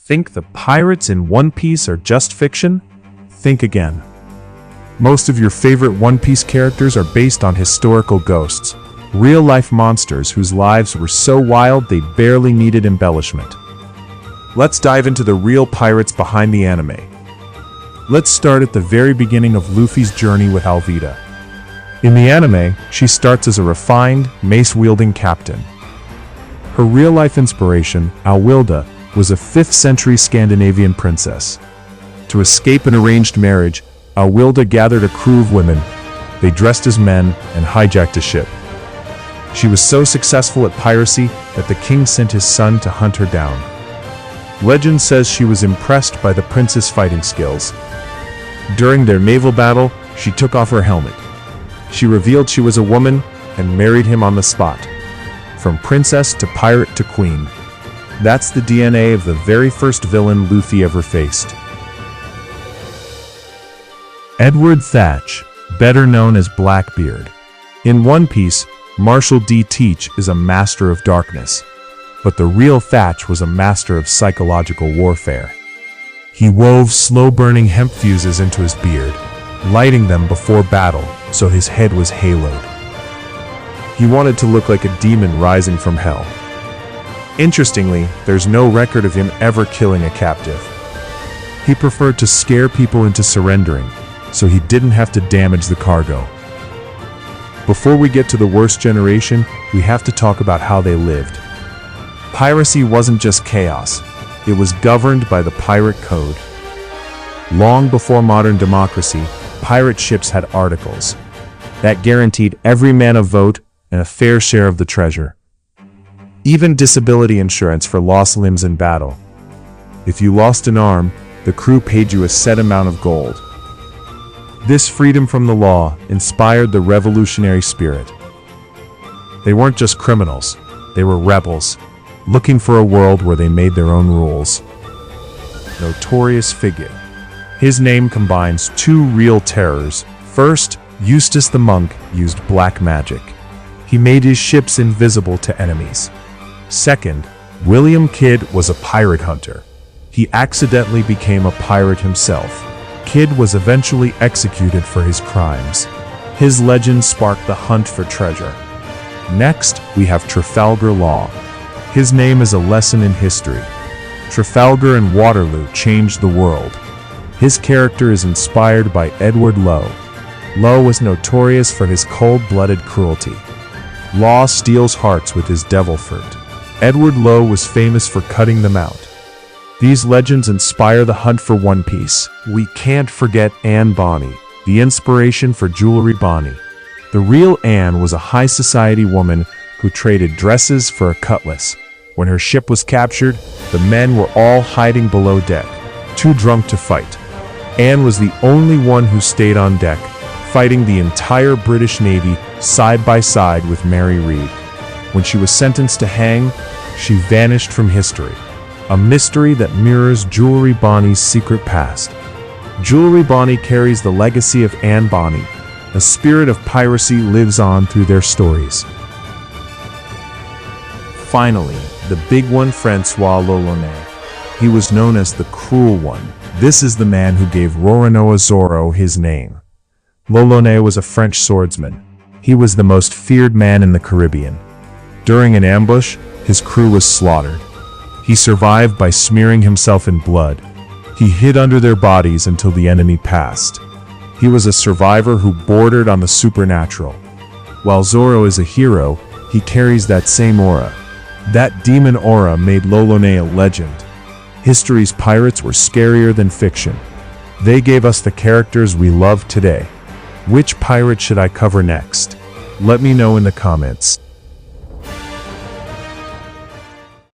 Think the pirates in One Piece are just fiction? Think again. Most of your favorite One Piece characters are based on historical ghosts, real-life monsters whose lives were so wild they barely needed embellishment. Let's dive into the real pirates behind the anime. Let's start at the very beginning of Luffy's journey with Alvida. In the anime, she starts as a refined, mace-wielding captain. Her real-life inspiration, Alwilda, was a 5th century Scandinavian princess. To escape an arranged marriage, Alwilda gathered a crew of women. They dressed as men and hijacked a ship. She was so successful at piracy that the king sent his son to hunt her down. Legend says she was impressed by the prince's fighting skills. During their naval battle, she took off her helmet. She revealed she was a woman and married him on the spot. From princess to pirate to queen. That's the DNA of the very first villain Luffy ever faced. Edward Thatch, better known as Blackbeard. In One Piece, Marshall D. Teach is a master of darkness, but the real Thatch was a master of psychological warfare. He wove slow-burning hemp fuses into his beard, lighting them before battle so his head was haloed. He wanted to look like a demon rising from hell. Interestingly, there's no record of him ever killing a captive. He preferred to scare people into surrendering, so he didn't have to damage the cargo. Before we get to the worst generation, we have to talk about how they lived. Piracy wasn't just chaos, it was governed by the pirate code. Long before modern democracy, pirate ships had articles that guaranteed every man a vote and a fair share of the treasure. Even disability insurance for lost limbs in battle. If you lost an arm, the crew paid you a set amount of gold. This freedom from the law inspired the revolutionary spirit. They weren't just criminals, they were rebels, looking for a world where they made their own rules. Notorious figure. His name combines two real terrors. First, Eustace the Monk used black magic. He made his ships invisible to enemies. Second, William Kidd was a pirate hunter. He accidentally became a pirate himself. Kidd was eventually executed for his crimes. His legend sparked the hunt for treasure. Next, we have Trafalgar Law. His name is a lesson in history. Trafalgar and Waterloo changed the world. His character is inspired by Edward Lowe. Lowe was notorious for his cold-blooded cruelty. Law steals hearts with his devil fruit. Edward Lowe was famous for cutting them out. These legends inspire the hunt for One Piece. We can't forget Anne Bonny, the inspiration for Jewelry Bonny. The real Anne was a high society woman who traded dresses for a cutlass. When her ship was captured, the men were all hiding below deck, too drunk to fight. Anne was the only one who stayed on deck, fighting the entire British Navy side by side with Mary Read. When she was sentenced to hang, she vanished from history. A mystery that mirrors Jewelry Bonny's secret past. Jewelry Bonny carries the legacy of Anne Bonny. The spirit of piracy lives on through their stories. Finally, the big one, Francois l'Olonnais. He was known as the Cruel One. This is the man who gave Roronoa Zoro his name. L'Olonnais was a French swordsman. He was the most feared man in the Caribbean. During an ambush, his crew was slaughtered. He survived by smearing himself in blood. He hid under their bodies until the enemy passed. He was a survivor who bordered on the supernatural. While Zoro is a hero, he carries that same aura. That demon aura made l'Olonnais a legend. History's pirates were scarier than fiction. They gave us the characters we love today. Which pirate should I cover next? Let me know in the comments.